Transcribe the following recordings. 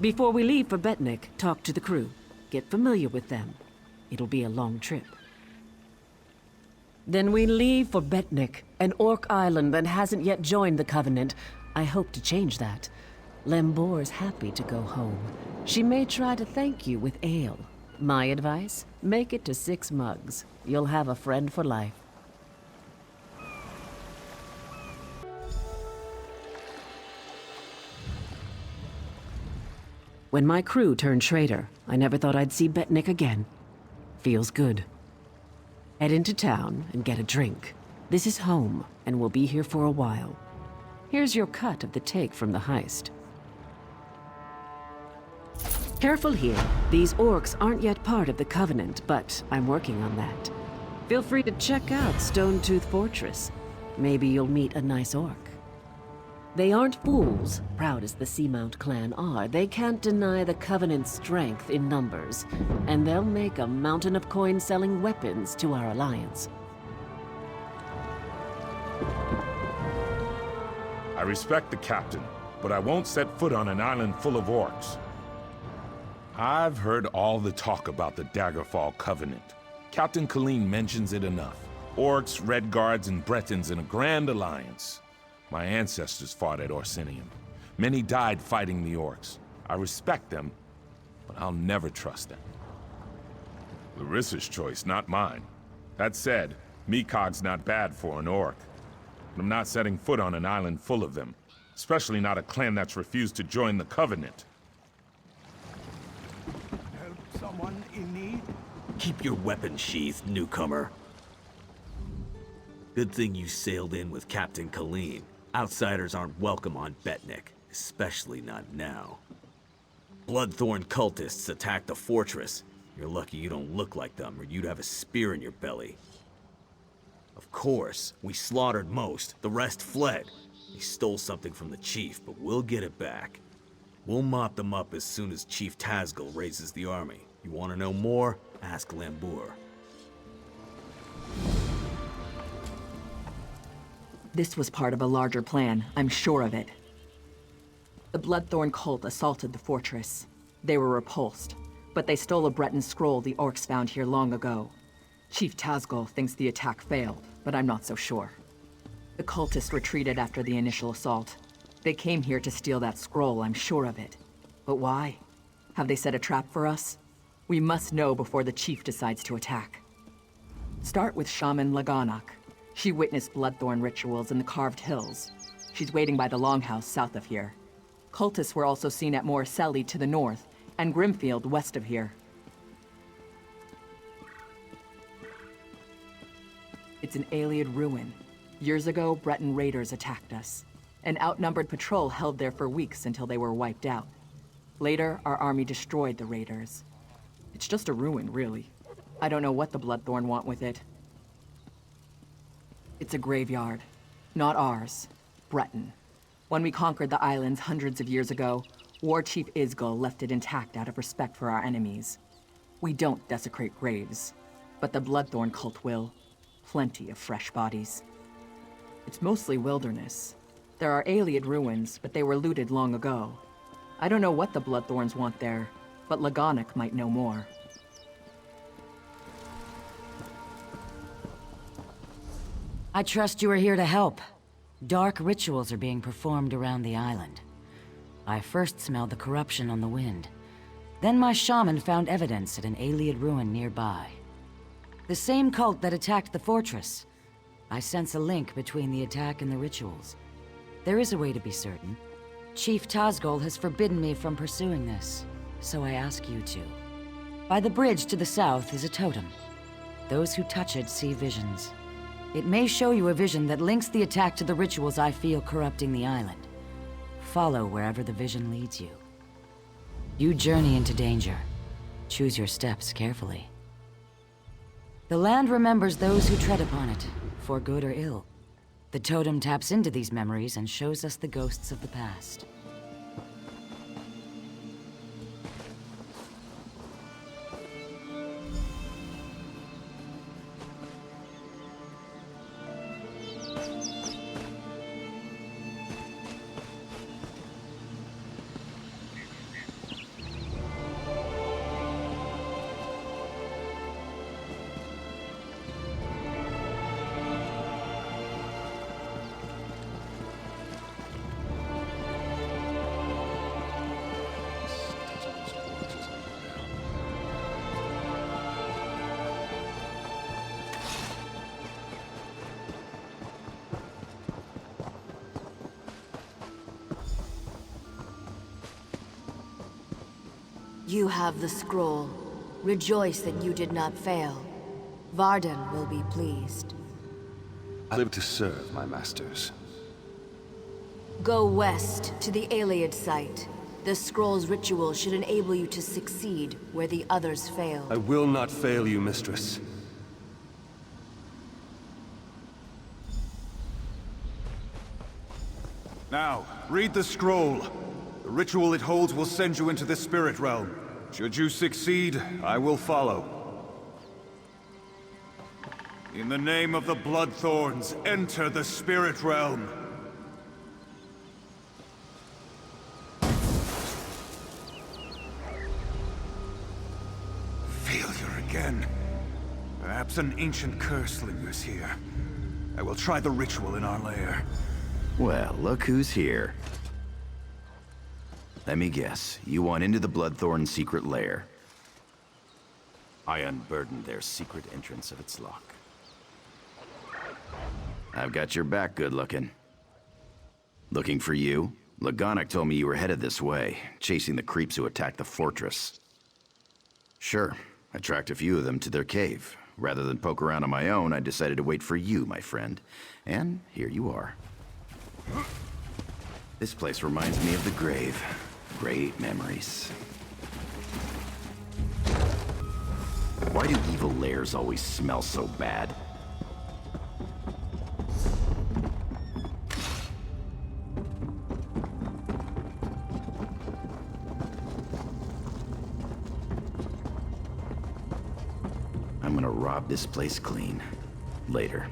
Before we leave for Betnikh, talk to the crew. Get familiar with them. It'll be a long trip. Then we leave for Betnikh, an orc island that hasn't yet joined the Covenant. I hope to change that. Lembor's happy to go home. She may try to thank you with ale. My advice? Make it to 6 mugs. You'll have a friend for life. When my crew turned traitor, I never thought I'd see Betnikh again. Feels good. Head into town and get a drink. This is home, and we'll be here for a while. Here's your cut of the take from the heist. Careful here. These orcs aren't yet part of the Covenant, but I'm working on that. Feel free to check out Stonetooth Fortress. Maybe you'll meet a nice orc. They aren't fools, proud as the Seamount clan are. They can't deny the Covenant's strength in numbers, and they'll make a mountain of coin selling weapons to our alliance. I respect the captain, but I won't set foot on an island full of orcs. I've heard all the talk about the Daggerfall Covenant. Captain Colleen mentions it enough. Orcs, Red Guards, and Bretons in a grand alliance. My ancestors fought at Orsinium. Many died fighting the orcs. I respect them, but I'll never trust them. Larissa's choice, not mine. That said, Mikog's not bad for an orc. But I'm not setting foot on an island full of them. Especially not a clan that's refused to join the Covenant. Help someone in need? Keep your weapon sheathed, newcomer. Good thing you sailed in with Captain Colleen. Outsiders aren't welcome on Betnikh, especially not now. Bloodthorn cultists attacked the fortress. You're lucky you don't look like them, or you'd have a spear in your belly. Of course, we slaughtered most. The rest fled. They stole something from the chief, but we'll get it back. We'll mop them up as soon as Chief Tazgul raises the army. You want to know more? Ask Lembor. This was part of a larger plan, I'm sure of it. The Bloodthorn cult assaulted the fortress. They were repulsed, but they stole a Breton scroll the orcs found here long ago. Chief Tazgul thinks the attack failed, but I'm not so sure. The cultists retreated after the initial assault. They came here to steal that scroll, I'm sure of it. But why? Have they set a trap for us? We must know before the chief decides to attack. Start with Shaman Laganach. She witnessed Bloodthorn rituals in the Carved Hills. She's waiting by the Longhouse south of here. Cultists were also seen at Morriselli to the north, and Grimfield west of here. It's an Ayleid ruin. Years ago, Breton raiders attacked us. An outnumbered patrol held there for weeks until they were wiped out. Later, our army destroyed the raiders. It's just a ruin, really. I don't know what the Bloodthorn want with it. It's a graveyard. Not ours. Breton. When we conquered the islands hundreds of years ago, War Chief Isgul left it intact out of respect for our enemies. We don't desecrate graves, but the Bloodthorn cult will. Plenty of fresh bodies. It's mostly wilderness. There are Ayleid ruins, but they were looted long ago. I don't know what the Bloodthorns want there, but Laganach might know more. I trust you are here to help. Dark rituals are being performed around the island. I first smelled the corruption on the wind. Then my shaman found evidence at an Ayleid ruin nearby. The same cult that attacked the fortress. I sense a link between the attack and the rituals. There is a way to be certain. Chief Tazgul has forbidden me from pursuing this, so I ask you to. By the bridge to the south is a totem. Those who touch it see visions. It may show you a vision that links the attack to the rituals I feel corrupting the island. Follow wherever the vision leads you. You journey into danger. Choose your steps carefully. The land remembers those who tread upon it, for good or ill. The totem taps into these memories and shows us the ghosts of the past. You have the scroll. Rejoice that you did not fail. Varden will be pleased. I live to serve my masters. Go west to the Iliad site. The scroll's ritual should enable you to succeed where the others failed. I will not fail you, mistress. Now, read the scroll. The ritual it holds will send you into the spirit realm. Should you succeed, I will follow. In the name of the Bloodthorns, enter the spirit realm. Failure again. Perhaps an ancient curse lingers here. I will try the ritual in our lair. Well, look who's here. Let me guess, you want into the Bloodthorn secret lair. I unburdened their secret entrance of its lock. I've got your back, good looking. Looking for you? Lagonic told me you were headed this way, chasing the creeps who attacked the fortress. Sure, I tracked a few of them to their cave. Rather than poke around on my own, I decided to wait for you, my friend. And here you are. This place reminds me of the grave. Great memories. Why do evil lairs always smell so bad? I'm gonna rob this place clean. Later.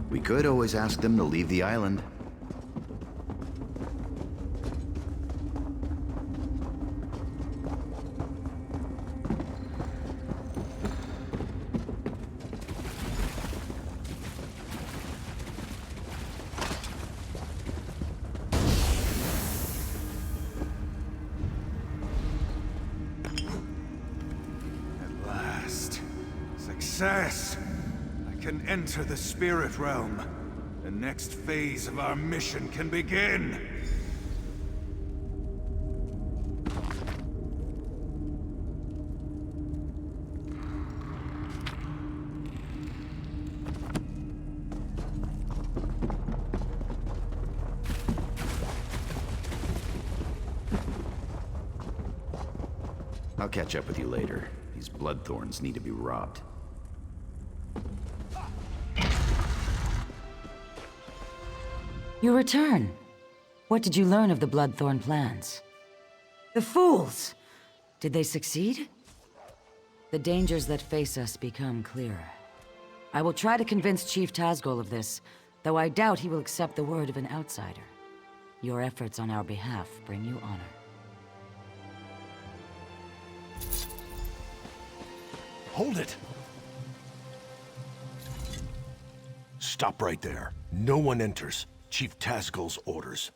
We could always ask them to leave the island. At last. Success! I can enter the spirit realm. The next phase of our mission can begin! I'll catch up with you later. These Bloodthorns need to be robbed. You return. What did you learn of the Bloodthorn plans? The fools! Did they succeed? The dangers that face us become clearer. I will try to convince Chief Tazgol of this, though I doubt he will accept the word of an outsider. Your efforts on our behalf bring you honor. Hold it! Stop right there. No one enters. Chief Tazgol's orders.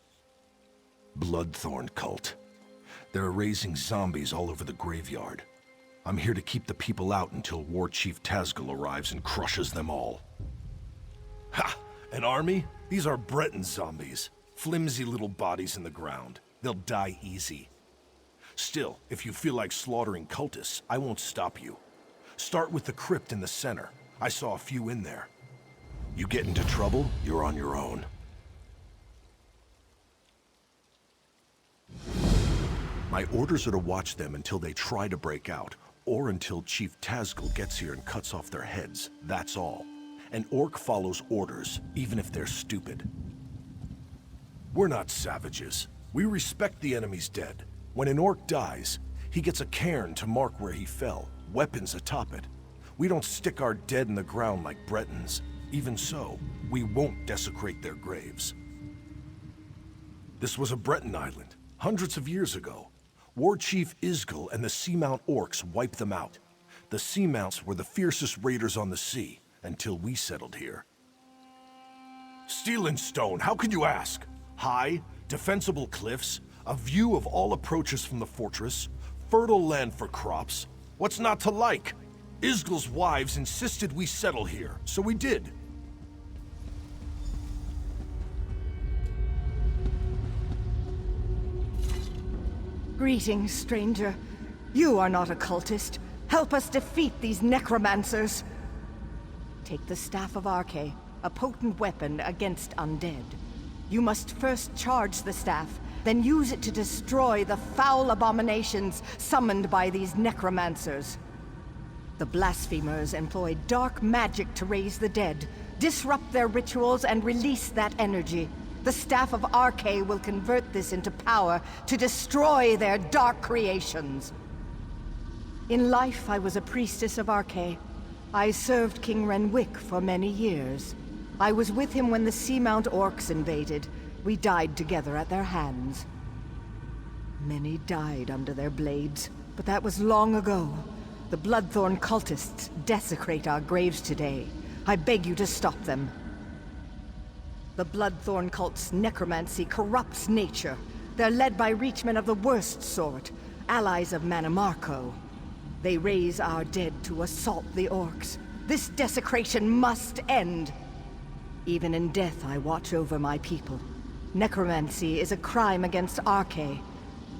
Bloodthorn cult. They're raising zombies all over the graveyard. I'm here to keep the people out until War Chief Tazgol arrives and crushes them all. Ha! An army? These are Breton zombies. Flimsy little bodies in the ground. They'll die easy. Still, if you feel like slaughtering cultists, I won't stop you. Start with the crypt in the center. I saw a few in there. You get into trouble, you're on your own. My orders are to watch them until they try to break out, or until Chief Tazgol gets here and cuts off their heads, that's all. An orc follows orders, even if they're stupid. We're not savages. We respect the enemy's dead. When an orc dies, he gets a cairn to mark where he fell, weapons atop it. We don't stick our dead in the ground like Bretons. Even so, we won't desecrate their graves. This was a Breton island, hundreds of years ago. War Chief Isgil and the Seamount orcs wiped them out. The Seamounts were the fiercest raiders on the sea, until we settled here. Steel and stone, how could you ask? High, defensible cliffs, a view of all approaches from the fortress, fertile land for crops. What's not to like? Isgil's wives insisted we settle here, so we did. Greetings, stranger. You are not a cultist. Help us defeat these necromancers. Take the Staff of Arche, a potent weapon against undead. You must first charge the staff, then use it to destroy the foul abominations summoned by these necromancers. The blasphemers employ dark magic to raise the dead, disrupt their rituals, and release that energy. The Staff of Arche will convert this into power to destroy their dark creations. In life, I was a priestess of Arche. I served King Renwick for many years. I was with him when the Seamount Orcs invaded. We died together at their hands. Many died under their blades, but that was long ago. The Bloodthorn cultists desecrate our graves today. I beg you to stop them. The Bloodthorn cult's necromancy corrupts nature. They're led by reachmen of the worst sort, allies of Mannimarco. They raise our dead to assault the orcs. This desecration must end. Even in death, I watch over my people. Necromancy is a crime against Arche.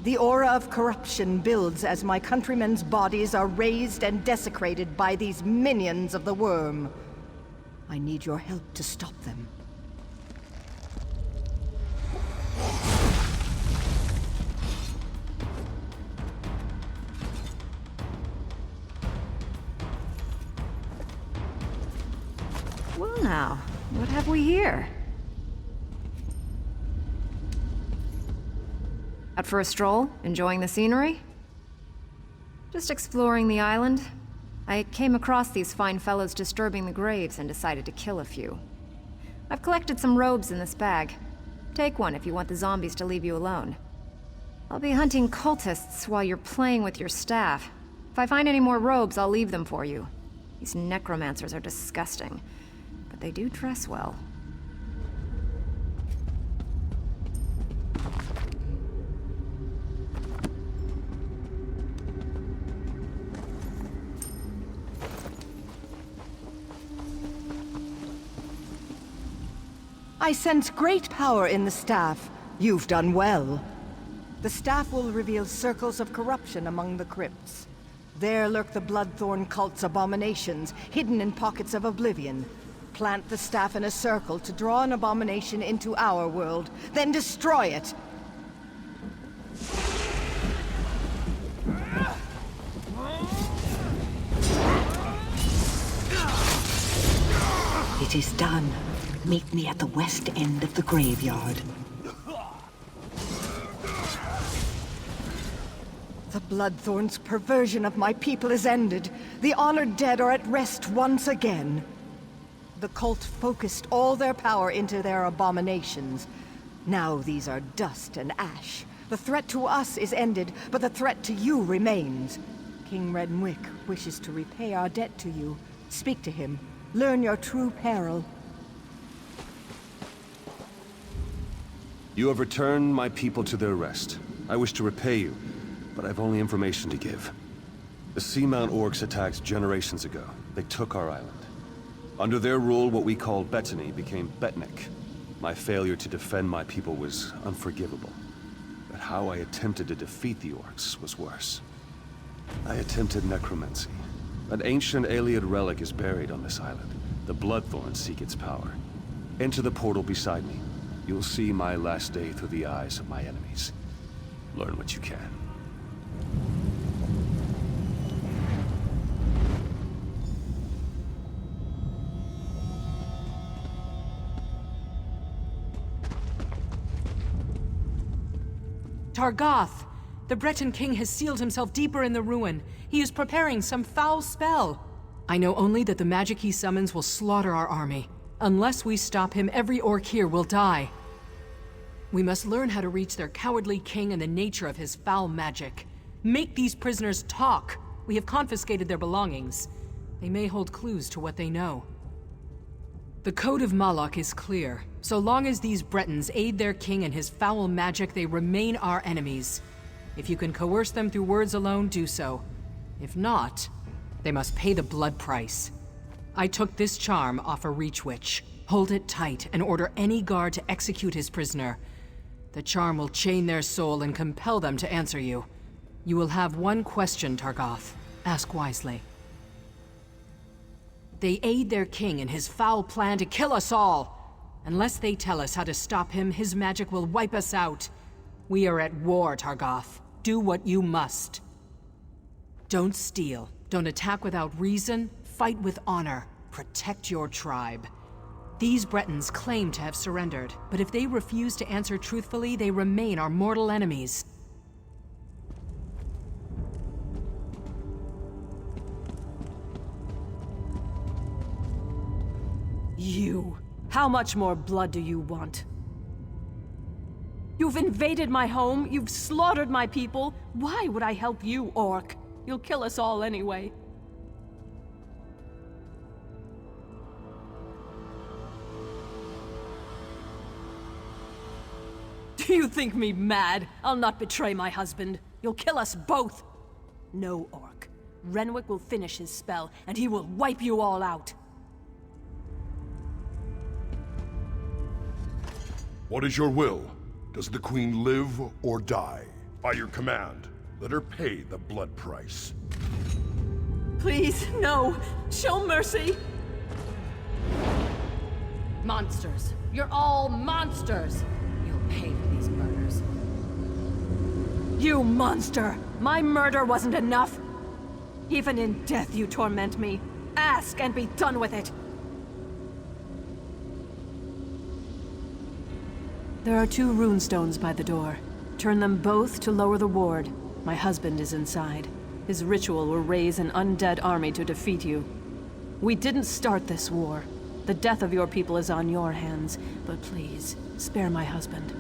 The aura of corruption builds as my countrymen's bodies are raised and desecrated by these minions of the worm. I need your help to stop them. Well now, what have we here? Out for a stroll? Enjoying the scenery? Just exploring the island. I came across these fine fellows disturbing the graves and decided to kill a few. I've collected some robes in this bag. Take one if you want the zombies to leave you alone. I'll be hunting cultists while you're playing with your staff. If I find any more robes, I'll leave them for you. These necromancers are disgusting, but they do dress well. I sense great power in the staff. You've done well. The staff will reveal circles of corruption among the crypts. There lurk the Bloodthorn cult's abominations, hidden in pockets of oblivion. Plant the staff in a circle to draw an abomination into our world, then destroy it. It is done. Meet me at the west end of the graveyard. The Bloodthorn's perversion of my people is ended. The honored dead are at rest once again. The cult focused all their power into their abominations. Now these are dust and ash. The threat to us is ended, but the threat to you remains. King Renwick wishes to repay our debt to you. Speak to him. Learn your true peril. You have returned my people to their rest. I wish to repay you, but I've only information to give. The Seamount Orcs attacked generations ago. They took our island. Under their rule, what we called Betnikh became Betnikh. My failure to defend my people was unforgivable. But how I attempted to defeat the Orcs was worse. I attempted necromancy. An ancient Ayleid relic is buried on this island. The Bloodthorn seek its power. Enter the portal beside me. You'll see my last day through the eyes of my enemies. Learn what you can. Targoth! The Breton king has sealed himself deeper in the ruin. He is preparing some foul spell. I know only that the magic he summons will slaughter our army. Unless we stop him, every orc here will die. We must learn how to reach their cowardly king and the nature of his foul magic. Make these prisoners talk. We have confiscated their belongings. They may hold clues to what they know. The Code of Malak is clear. So long as these Bretons aid their king and his foul magic, they remain our enemies. If you can coerce them through words alone, do so. If not, they must pay the blood price. I took this charm off a Reach Witch. Hold it tight and order any guard to execute his prisoner. The charm will chain their soul and compel them to answer you. You will have one question, Targoth. Ask wisely. They aid their king in his foul plan to kill us all. Unless they tell us how to stop him, his magic will wipe us out. We are at war, Targoth. Do what you must. Don't steal. Don't attack without reason. Fight with honor. Protect your tribe. These Bretons claim to have surrendered, but if they refuse to answer truthfully, they remain our mortal enemies. You. How much more blood do you want? You've invaded my home, you've slaughtered my people. Why would I help you, Orc? You'll kill us all anyway. Do you think me mad? I'll not betray my husband. You'll kill us both. No, Orc. Renwick will finish his spell, and he will wipe you all out. What is your will? Does the Queen live or die? By your command, let her pay the blood price. Please, no. Show mercy. Monsters. You're all monsters. You'll pay for these murders. You monster! My murder wasn't enough. Even in death you torment me. Ask and be done with it. There are 2 runestones by the door. Turn them both to lower the ward. My husband is inside. His ritual will raise an undead army to defeat you. We didn't start this war. The death of your people is on your hands, but please, spare my husband.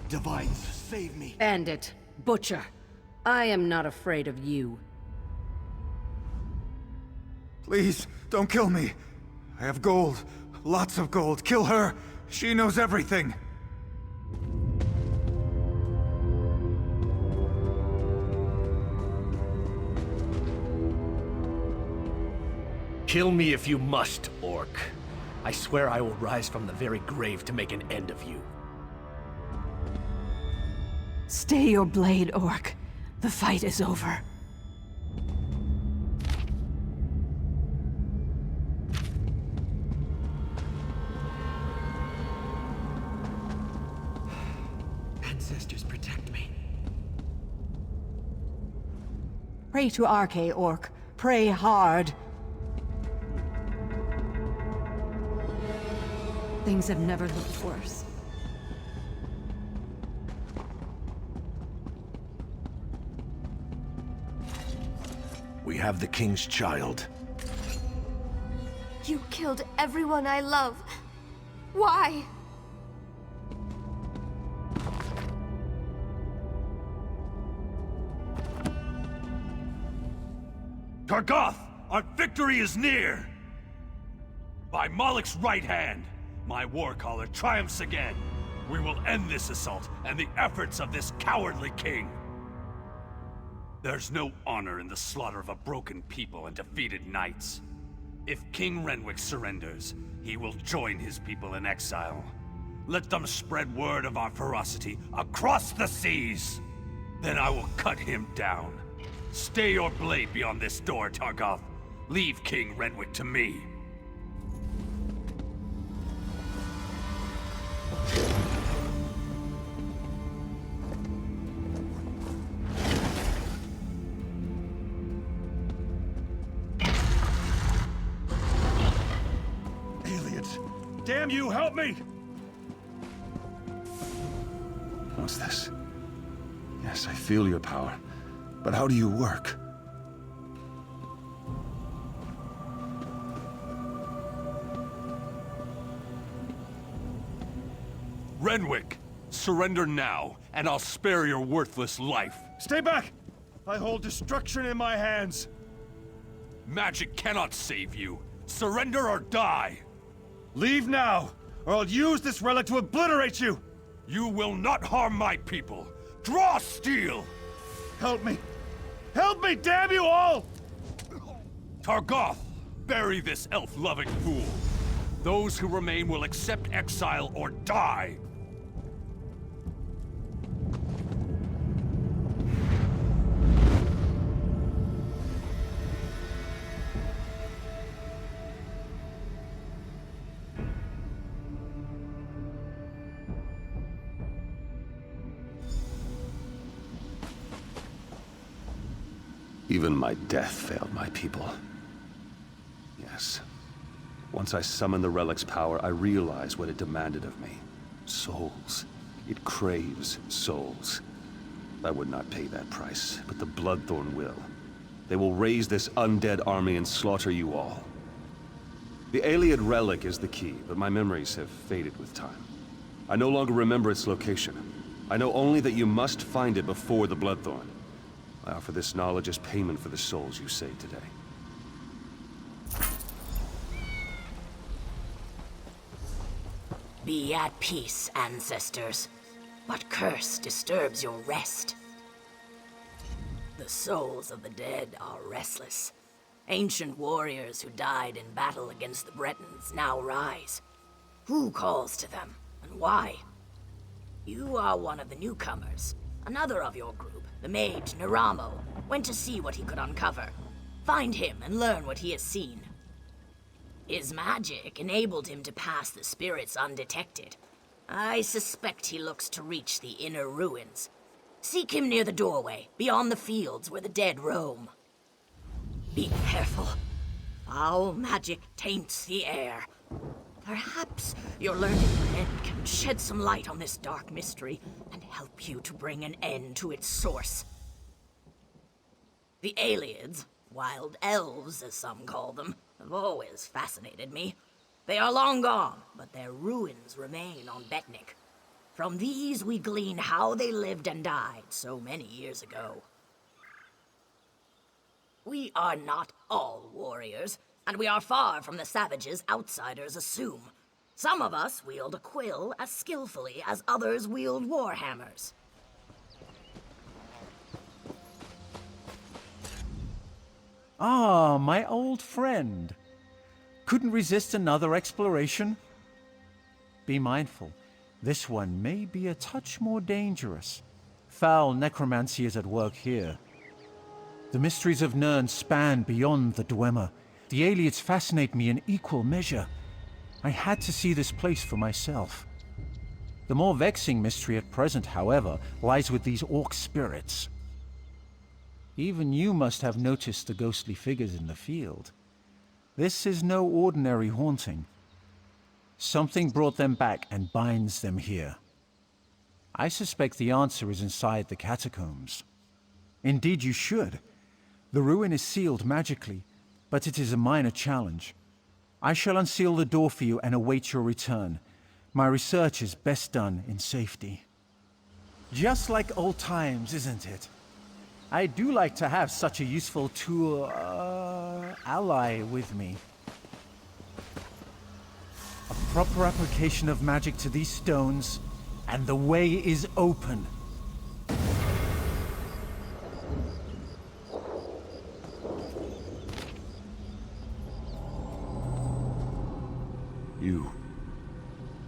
Divines, save me. Bandit. Butcher. I am not afraid of you. Please, don't kill me. I have gold. Lots of gold. Kill her. She knows everything. Kill me if you must, Orc. I swear I will rise from the very grave to make an end of you. Stay your blade, Orc. The fight is over. Ancestors, protect me. Pray to Arche, Orc. Pray hard. Things have never looked worse. We have the King's child. You killed everyone I love. Why? Targoth, our victory is near! By Malak's right hand, my warcaller triumphs again. We will end this assault and the efforts of this cowardly king. There's no honor in the slaughter of a broken people and defeated knights. If King Renwick surrenders, he will join his people in exile. Let them spread word of our ferocity across the seas. Then I will cut him down. Stay your blade beyond this door, Targoth. Leave King Renwick to me. Aliens! Damn you, help me! What's this? Yes, I feel your power. But how do you work? Renwick, surrender now, and I'll spare your worthless life. Stay back! I hold destruction in my hands. Magic cannot save you. Surrender or die! Leave now, or I'll use this relic to obliterate you! You will not harm my people! Draw steel! Help me! Help me, damn you all! Targoth, bury this elf-loving fool. Those who remain will accept exile or die. Even my death failed my people. Yes. Once I summoned the relic's power, I realized what it demanded of me. Souls. It craves souls. I would not pay that price, but the Bloodthorn will. They will raise this undead army and slaughter you all. The Ayleid relic is the key, but my memories have faded with time. I no longer remember its location. I know only that you must find it before the Bloodthorn. I offer this knowledge as payment for the souls you saved today. Be at peace, ancestors. What curse disturbs your rest? The souls of the dead are restless. Ancient warriors who died in battle against the Bretons now rise. Who calls to them, and why? You are one of the newcomers. Another of your group, the mage Neramo, went to see what he could uncover. Find him and learn what he has seen. His magic enabled him to pass the spirits undetected. I suspect he looks to reach the inner ruins. Seek him near the doorway, beyond the fields where the dead roam. Be careful. Foul magic taints the air. Perhaps your learned friend can shed some light on this dark mystery and help you to bring an end to its source. The Ayleids, wild elves as some call them, have always fascinated me. They are long gone, but their ruins remain on Betnikh. From these we glean how they lived and died so many years ago. We are not all warriors, and we are far from the savages outsiders assume. Some of us wield a quill as skillfully as others wield warhammers. Ah, my old friend. Couldn't resist another exploration? Be mindful, this one may be a touch more dangerous. Foul necromancy is at work here. The mysteries of Nirn span beyond the Dwemer. The Ayleids fascinate me in equal measure. I had to see this place for myself. The more vexing mystery at present, however, lies with these orc spirits. Even you must have noticed the ghostly figures in the field. This is no ordinary haunting. Something brought them back and binds them here. I suspect the answer is inside the catacombs. Indeed you should. The ruin is sealed magically, but it is a minor challenge. I shall unseal the door for you and await your return. My research is best done in safety. Just like old times, isn't it? I do like to have such a useful tool, ally with me. A proper application of magic to these stones, and the way is open.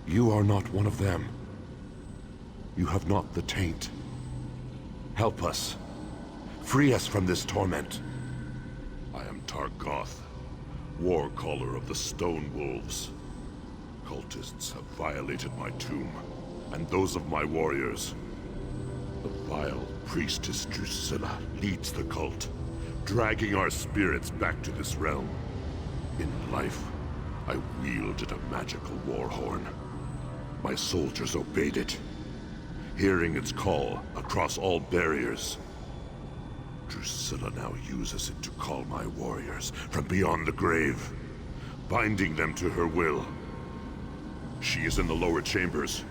You are not one of them. You have not the taint. Help us. Free us from this torment. I am Targoth, war caller of the Stone Wolves. Cultists have violated my tomb, and those of my warriors. The vile priestess Drusilla leads the cult, dragging our spirits back to this realm. In life, I wielded a magical war horn. My soldiers obeyed it, hearing its call across all barriers. Drusilla now uses it to call my warriors from beyond the grave, binding them to her will. She is in the lower chambers.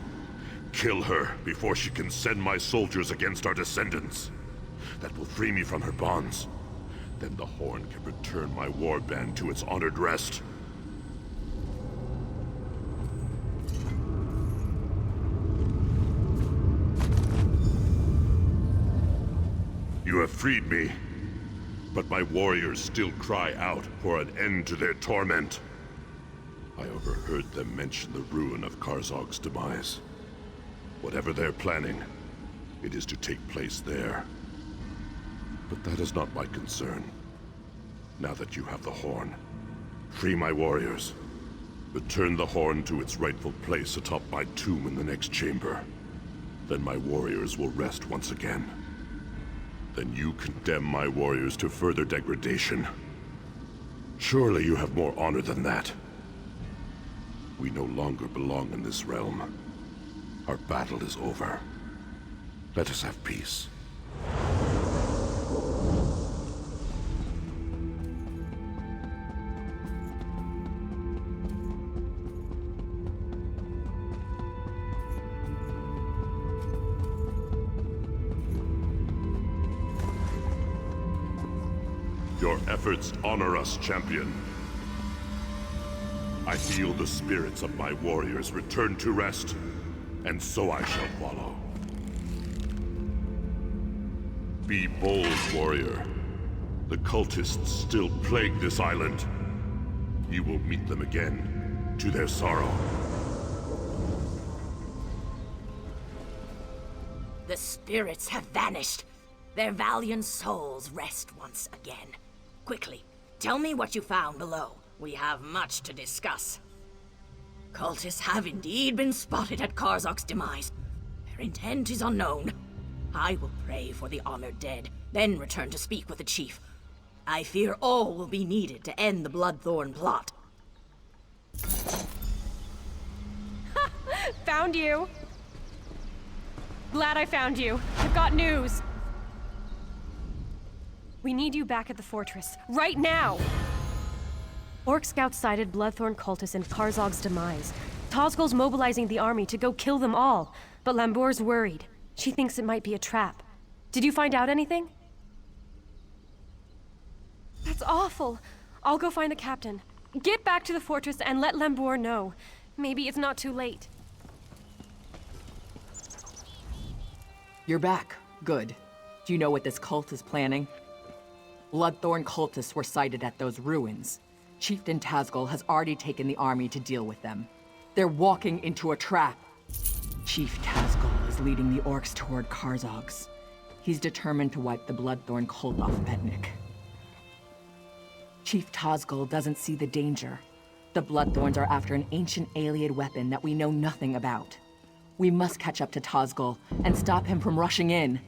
Kill her before she can send my soldiers against our descendants. That will free me from her bonds. Then the Horn can return my warband to its honored rest. You have freed me, but my warriors still cry out for an end to their torment. I overheard them mention the ruin of Karzog's demise. Whatever they're planning, it is to take place there. But that is not my concern. Now that you have the Horn, free my warriors. Return the Horn to its rightful place atop my tomb in the next chamber. Then my warriors will rest once again. Then you condemn my warriors to further degradation. Surely you have more honor than that. We no longer belong in this realm. Our battle is over. Let us have peace. Your efforts honor us, champion. I feel the spirits of my warriors return to rest, and so I shall follow. Be bold, warrior. The cultists still plague this island. You will meet them again, to their sorrow. The spirits have vanished. Their valiant souls rest once again. Quickly, tell me what you found below. We have much to discuss. Cultists have indeed been spotted at Karzog's demise. Their intent is unknown. I will pray for the honored dead, then return to speak with the chief. I fear all will be needed to end the Bloodthorn plot. Found you! Glad I found you. I've got news. We need you back at the fortress, right now! Orc scouts sighted Bloodthorn cultists in Karzog's demise. Tozgol's mobilizing the army to go kill them all, but Lambour's worried. She thinks it might be a trap. Did you find out anything? That's awful. I'll go find the captain. Get back to the fortress and let Lambour know. Maybe it's not too late. You're back. Good. Do you know what this cult is planning? Bloodthorn cultists were sighted at those ruins. Chieftain Tazgol has already taken the army to deal with them. They're walking into a trap. Chief Tazgol is leading the orcs toward Karzog's. He's determined to wipe the Bloodthorn cult off Betnikh. Chief Tazgol doesn't see the danger. The Bloodthorns are after an ancient alien weapon that we know nothing about. We must catch up to Tazgol and stop him from rushing in.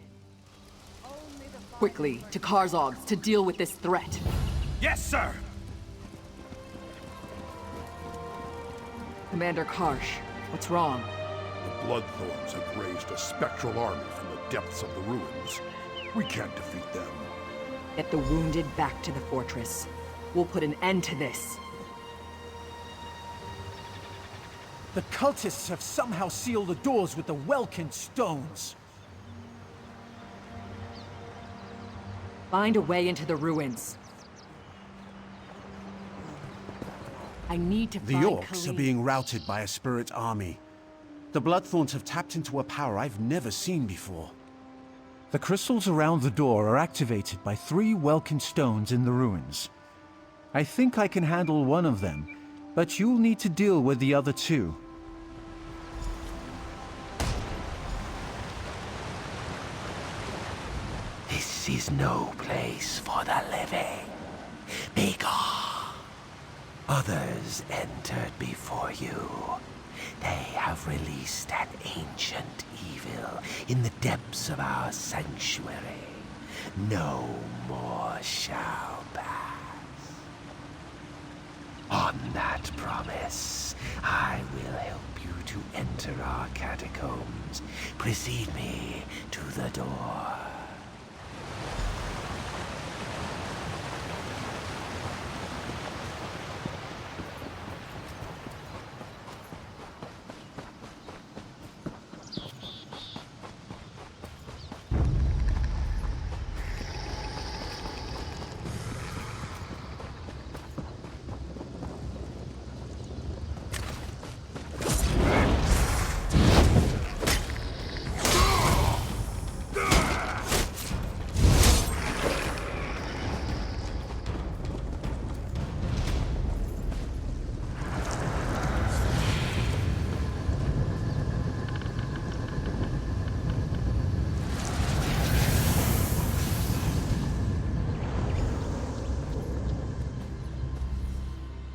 Quickly, to Karzog's to deal with this threat. Yes, sir! Commander Karsh, what's wrong? The Bloodthorns have raised a spectral army from the depths of the ruins. We can't defeat them. Get the wounded back to the fortress. We'll put an end to this. The cultists have somehow sealed the doors with the Welkin stones. Find a way into the ruins. I need to The find orcs Khalid. are being routed by a spirit army. The Bloodthorns have tapped into a power I've never seen before. The crystals around the door are activated by 3 Welkin stones in the ruins. I think I can handle one of them, but you'll need to deal with the other 2. This is no place for the living. Begone! Others entered before you. They have released an ancient evil in the depths of our sanctuary. No more shall pass. On that promise, I will help you to enter our catacombs. Precede me to the door.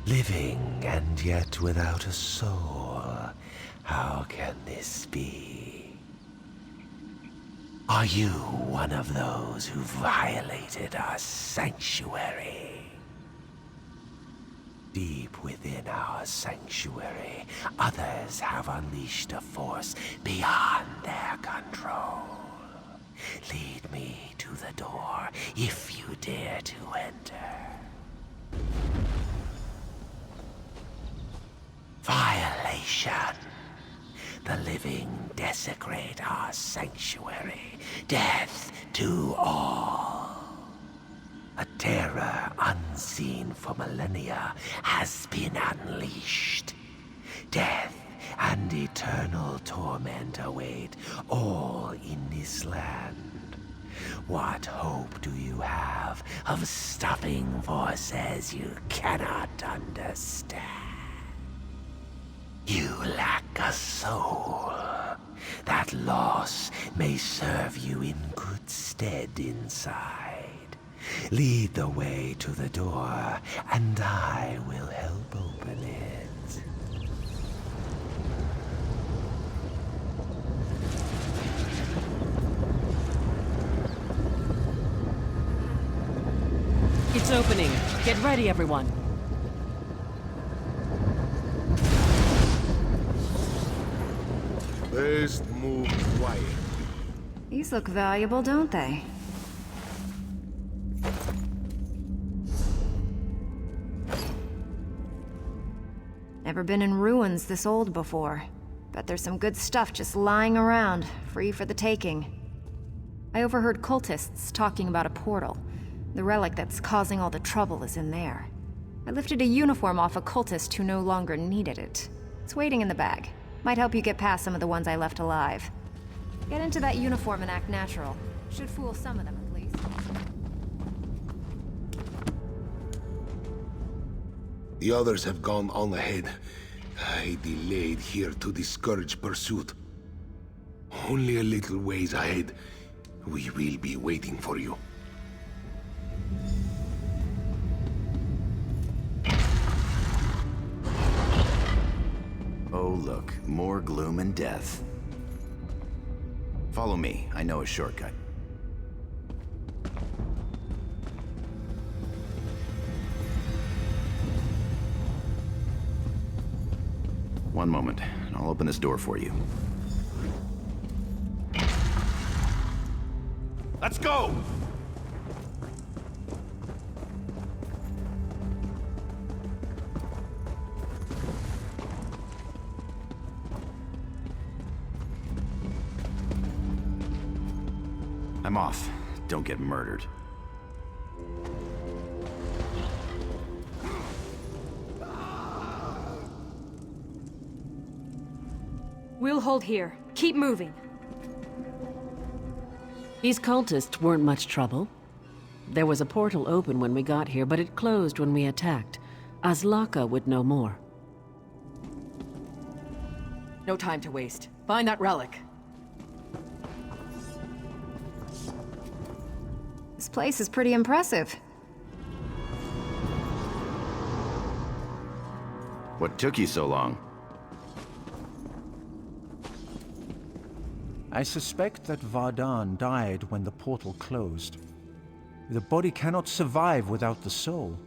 Living and yet without a soul. How can this be? Are you one of those who violated our sanctuary? Deep within our sanctuary, others have unleashed a force beyond their control. Lead me to the door if you dare to enter. Violation. The living desecrate our sanctuary. Death to all. A terror unseen for millennia has been unleashed. Death and eternal torment await all in this land. What hope do you have of stopping forces you cannot understand? You lack a soul. That loss may serve you in good stead inside. Lead the way to the door, and I will help open it. It's opening. Get ready, everyone. Best move quiet. These look valuable, don't they? Never been in ruins this old before. Bet there's some good stuff just lying around, free for the taking. I overheard cultists talking about a portal. The relic that's causing all the trouble is in there. I lifted a uniform off a cultist who no longer needed it. It's waiting in the bag. Might help you get past some of the ones I left alive. Get into that uniform and act natural. Should fool some of them at least. The others have gone on ahead. I delayed here to discourage pursuit. Only a little ways ahead. We will be waiting for you. Oh look, more gloom and death. Follow me, I know a shortcut. One moment, and I'll open this door for you. Let's go! I'm off. Don't get murdered. We'll hold here. Keep moving. These cultists weren't much trouble. There was a portal open when we got here, but it closed when we attacked. Azlaka would know more. No time to waste. Find that relic. This place is pretty impressive. What took you so long? I suspect that Vardan died when the portal closed. The body cannot survive without the soul.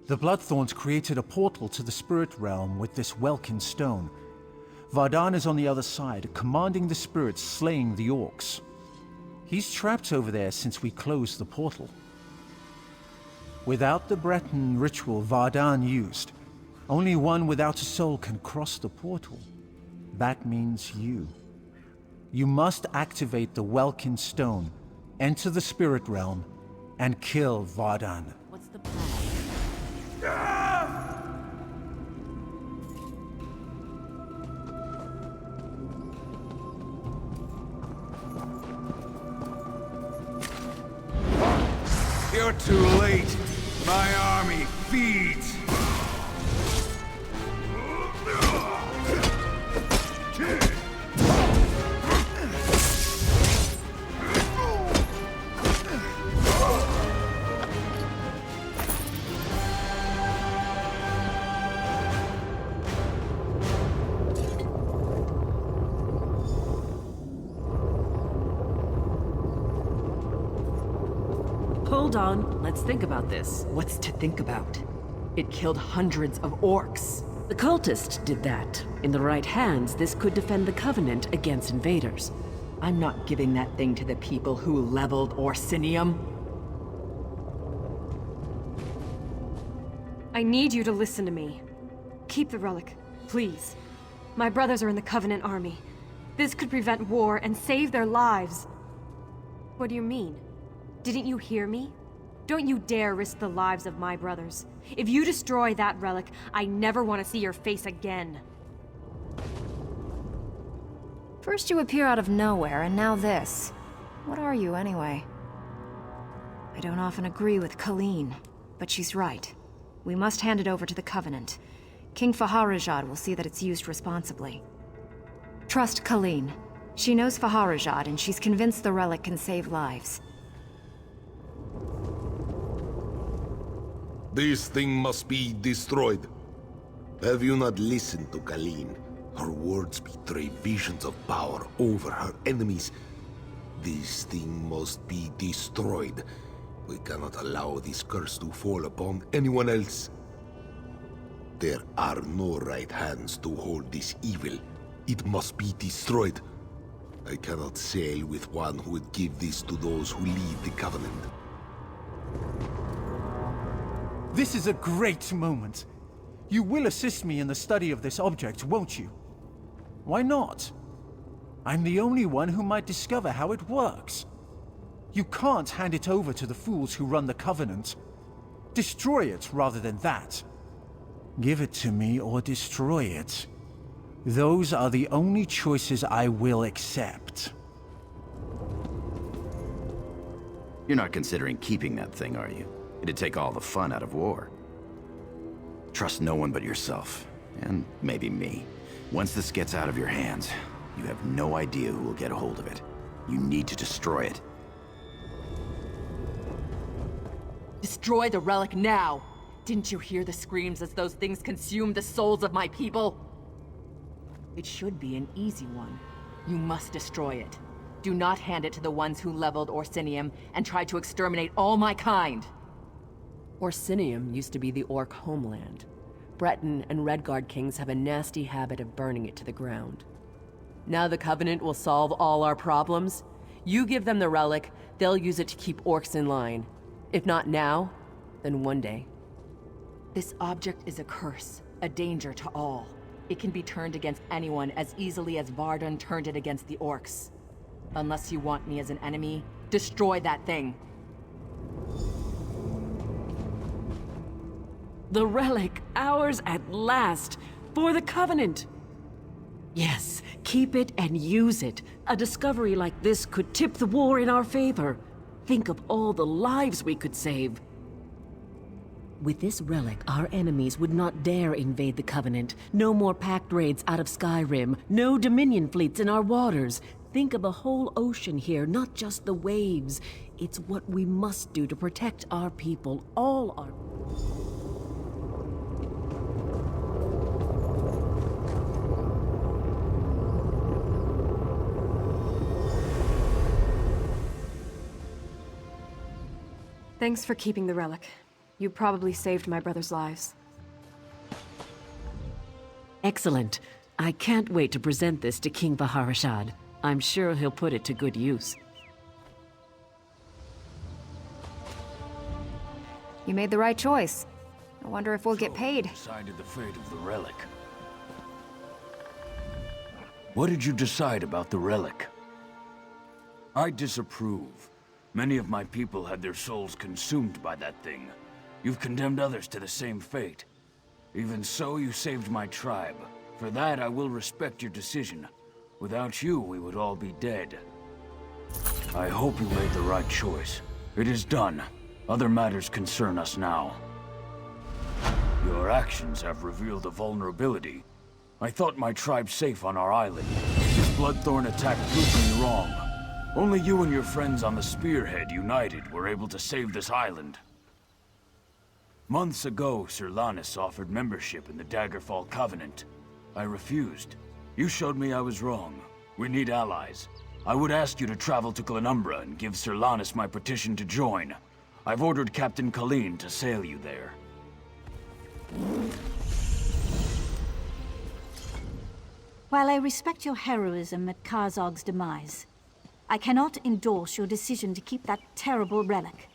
The Bloodthorns created a portal to the spirit realm with this Welkin stone. Vardan is on the other side, commanding the spirits slaying the orcs. He's trapped over there since we closed the portal. Without the Breton ritual Vardan used, only one without a soul can cross the portal. That means you. You must activate the Welkin stone, enter the spirit realm, and kill Vardan. What's the plan? You're too late. My army feeds. Hold on, let's think about this. What's to think about? It killed hundreds of orcs. The cultist did that. In the right hands, this could defend the Covenant against invaders. I'm not giving that thing to the people who leveled Orsinium. I need you to listen to me. Keep the relic, please. My brothers are in the Covenant army. This could prevent war and save their lives. What do you mean? Didn't you hear me? Don't you dare risk the lives of my brothers. If you destroy that relic, I never want to see your face again. First you appear out of nowhere, and now this. What are you, anyway? I don't often agree with Colleen, but she's right. We must hand it over to the Covenant. King Faharajad will see that it's used responsibly. Trust Colleen. She knows Faharajad, and she's convinced the relic can save lives. This thing must be destroyed. Have you not listened to Colleen? Her words betray visions of power over her enemies. This thing must be destroyed. We cannot allow this curse to fall upon anyone else. There are no right hands to hold this evil. It must be destroyed. I cannot sail with one who would give this to those who lead the Covenant. This is a great moment. You will assist me in the study of this object, won't you? Why not? I'm the only one who might discover how it works. You can't hand it over to the fools who run the Covenant. Destroy it rather than that. Give it to me or destroy it. Those are the only choices I will accept. You're not considering keeping that thing, are you? It'd take all the fun out of war. Trust no one but yourself, and maybe me. Once this gets out of your hands, you have no idea who will get a hold of it. You need to destroy it. Destroy the relic now! Didn't you hear the screams as those things consumed the souls of my people? It should be an easy one. You must destroy it. Do not hand it to the ones who leveled Orsinium and tried to exterminate all my kind! Orsinium used to be the Orc homeland. Breton and Redguard kings have a nasty habit of burning it to the ground. Now the Covenant will solve all our problems. You give them the relic, they'll use it to keep orcs in line. If not now, then one day. This object is a curse, a danger to all. It can be turned against anyone as easily as Vardan turned it against the orcs. Unless you want me as an enemy, destroy that thing. The relic, ours at last, for the Covenant. Yes, keep it and use it. A discovery like this could tip the war in our favor. Think of all the lives we could save. With this relic, our enemies would not dare invade the Covenant. No more pact raids out of Skyrim. No Dominion fleets in our waters. Think of the whole ocean here, not just the waves. It's what we must do to protect our people, all our... Thanks for keeping the relic. You probably saved my brothers' lives. Excellent. I can't wait to present this to King Faharajad. I'm sure he'll put it to good use. You made the right choice. I wonder if we'll get paid. Decided the fate of the relic. What did you decide about the relic? I disapprove. Many of my people had their souls consumed by that thing. You've condemned others to the same fate. Even so, you saved my tribe. For that, I will respect your decision. Without you, we would all be dead. I hope you made the right choice. It is done. Other matters concern us now. Your actions have revealed a vulnerability. I thought my tribe safe on our island. This Bloodthorn attack proved me wrong. Only you and your friends on the Spearhead united were able to save this island. Months ago, Sir Lannis offered membership in the Daggerfall Covenant. I refused. You showed me I was wrong. We need allies. I would ask you to travel to Glenumbra and give Sir Lannis my petition to join. I've ordered Captain Colleen to sail you there. While I respect your heroism at Karzog's demise, I cannot endorse your decision to keep that terrible relic.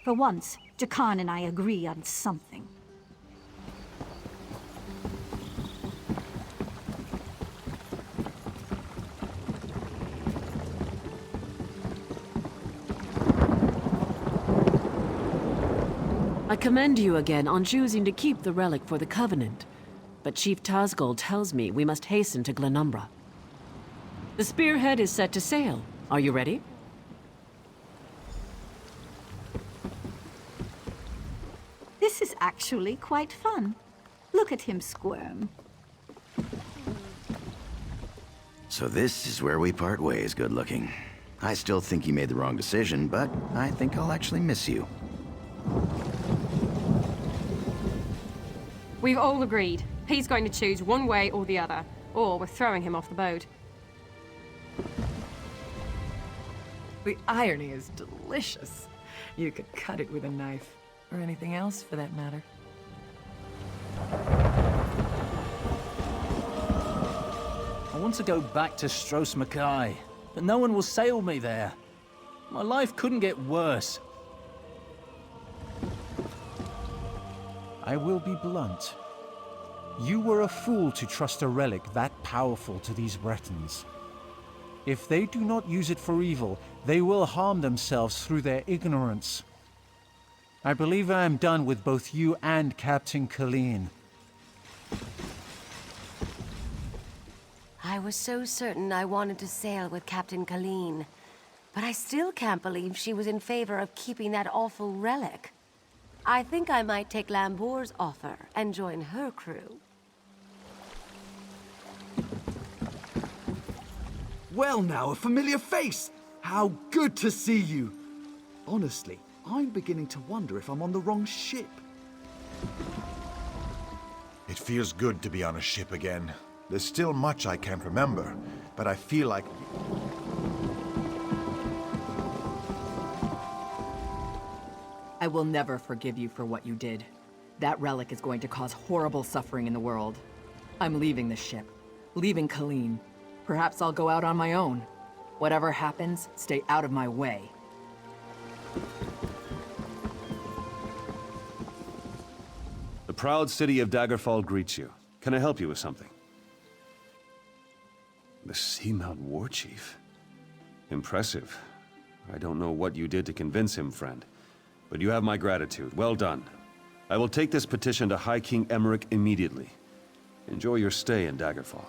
For once, Jakan and I agree on something. I commend you again on choosing to keep the relic for the Covenant. But Chief Tazgol tells me we must hasten to Glenumbra. The spearhead is set to sail. Are you ready? This is actually quite fun. Look at him squirm. So this is where we part ways, good looking. I still think you made the wrong decision, but I think I'll actually miss you. We've all agreed. He's going to choose one way or the other, or we're throwing him off the boat. The irony is delicious. You could cut it with a knife, or anything else for that matter. I want to go back to Stros Mackay, but no one will sail me there. My life couldn't get worse. I will be blunt. You were a fool to trust a relic that powerful to these Bretons. If they do not use it for evil, they will harm themselves through their ignorance. I believe I am done with both you and Captain Colleen. I was so certain I wanted to sail with Captain Colleen, but I still can't believe she was in favor of keeping that awful relic. I think I might take Lambour's offer and join her crew. Well now, a familiar face! How good to see you! Honestly, I'm beginning to wonder if I'm on the wrong ship. It feels good to be on a ship again. There's still much I can't remember, but I feel like... I will never forgive you for what you did. That relic is going to cause horrible suffering in the world. I'm leaving the ship. Leaving Colleen. Perhaps I'll go out on my own. Whatever happens, stay out of my way. The proud city of Daggerfall greets you. Can I help you with something? The Seamount War Chief? Impressive. I don't know what you did to convince him, friend. But you have my gratitude. Well done. I will take this petition to High King Emmerich immediately. Enjoy your stay in Daggerfall.